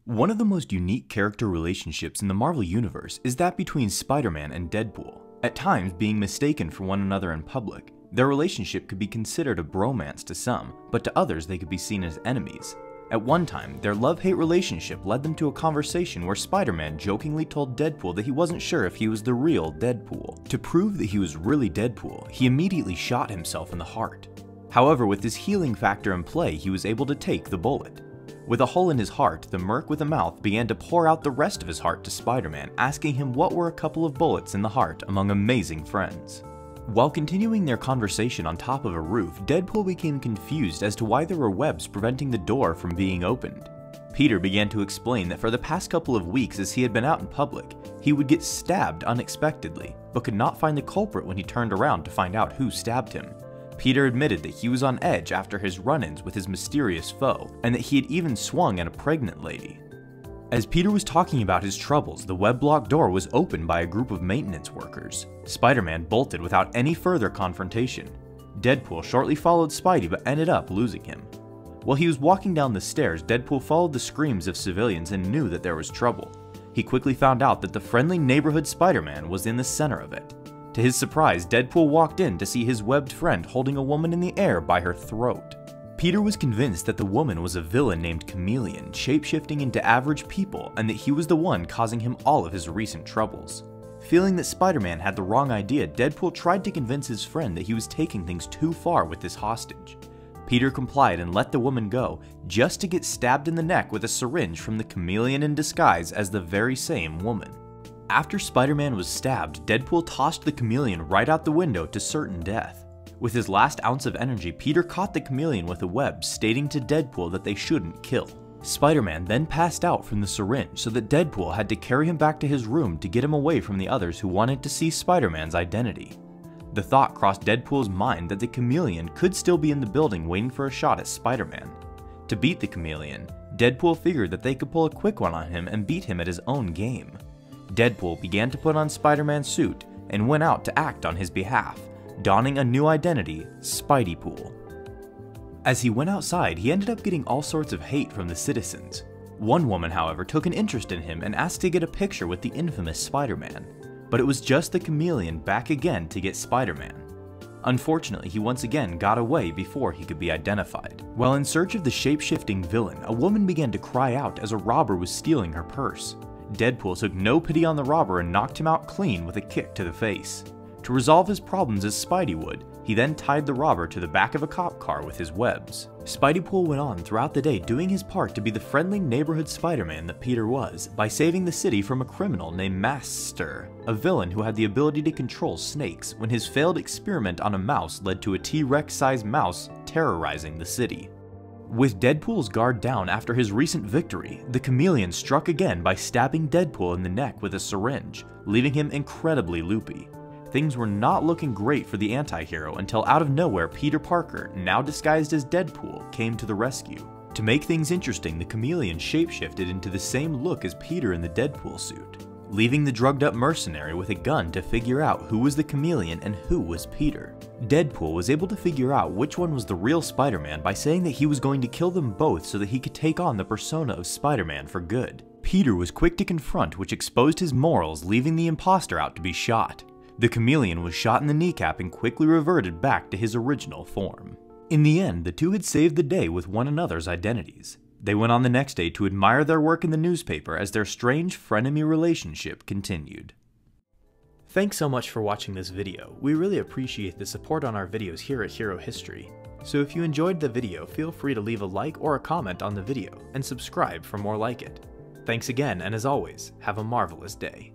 One of the most unique character relationships in the Marvel Universe is that between Spider-Man and Deadpool. At times being mistaken for one another in public, their relationship could be considered a bromance to some, but to others they could be seen as enemies. At one time, their love-hate relationship led them to a conversation where Spider-Man jokingly told Deadpool that he wasn't sure if he was the real Deadpool. To prove that he was really Deadpool, he immediately shot himself in the heart. However, with his healing factor in play, he was able to take the bullet. With a hole in his heart, the merc with a mouth began to pour out the rest of his heart to Spider-Man, asking him what were a couple of bullets in the heart among amazing friends. While continuing their conversation on top of a roof, Deadpool became confused as to why there were webs preventing the door from being opened. Peter began to explain that for the past couple of weeks as he had been out in public, he would get stabbed unexpectedly, but could not find the culprit when he turned around to find out who stabbed him. Peter admitted that he was on edge after his run-ins with his mysterious foe, and that he had even swung at a pregnant lady. As Peter was talking about his troubles, the web-block door was opened by a group of maintenance workers. Spider-Man bolted without any further confrontation. Deadpool shortly followed Spidey but ended up losing him. While he was walking down the stairs, Deadpool followed the screams of civilians and knew that there was trouble. He quickly found out that the friendly neighborhood Spider-Man was in the center of it. To his surprise, Deadpool walked in to see his webbed friend holding a woman in the air by her throat. Peter was convinced that the woman was a villain named Chameleon, shapeshifting into average people, and that he was the one causing him all of his recent troubles. Feeling that Spider-Man had the wrong idea, Deadpool tried to convince his friend that he was taking things too far with this hostage. Peter complied and let the woman go, just to get stabbed in the neck with a syringe from the Chameleon in disguise as the very same woman. After Spider-Man was stabbed, Deadpool tossed the Chameleon right out the window to certain death. With his last ounce of energy, Peter caught the Chameleon with a web, stating to Deadpool that they shouldn't kill. Spider-Man then passed out from the syringe so that Deadpool had to carry him back to his room to get him away from the others who wanted to see Spider-Man's identity. The thought crossed Deadpool's mind that the Chameleon could still be in the building waiting for a shot at Spider-Man. To beat the Chameleon, Deadpool figured that they could pull a quick one on him and beat him at his own game. Deadpool began to put on Spider-Man's suit and went out to act on his behalf, donning a new identity, Spideypool. As he went outside, he ended up getting all sorts of hate from the citizens. One woman, however, took an interest in him and asked to get a picture with the infamous Spider-Man, but it was just the Chameleon back again to get Spider-Man. Unfortunately, he once again got away before he could be identified. While in search of the shape-shifting villain, a woman began to cry out as a robber was stealing her purse. Deadpool took no pity on the robber and knocked him out clean with a kick to the face. To resolve his problems as Spidey would, he then tied the robber to the back of a cop car with his webs. Spideypool went on throughout the day doing his part to be the friendly neighborhood Spider-Man that Peter was, by saving the city from a criminal named Master, a villain who had the ability to control snakes, when his failed experiment on a mouse led to a T-Rex-sized mouse terrorizing the city. With Deadpool's guard down after his recent victory, the Chameleon struck again by stabbing Deadpool in the neck with a syringe, leaving him incredibly loopy. Things were not looking great for the anti-hero until out of nowhere Peter Parker, now disguised as Deadpool, came to the rescue. To make things interesting, the Chameleon shapeshifted into the same look as Peter in the Deadpool suit, leaving the drugged-up mercenary with a gun to figure out who was the Chameleon and who was Peter. Deadpool was able to figure out which one was the real Spider-Man by saying that he was going to kill them both so that he could take on the persona of Spider-Man for good. Peter was quick to confront, which exposed his morals, leaving the imposter out to be shot. The Chameleon was shot in the kneecap and quickly reverted back to his original form. In the end, the two had saved the day with one another's identities. They went on the next day to admire their work in the newspaper as their strange frenemy relationship continued. Thanks so much for watching this video. We really appreciate the support on our videos here at Hero History. So if you enjoyed the video, feel free to leave a like or a comment on the video, and subscribe for more like it. Thanks again, and as always, have a marvelous day.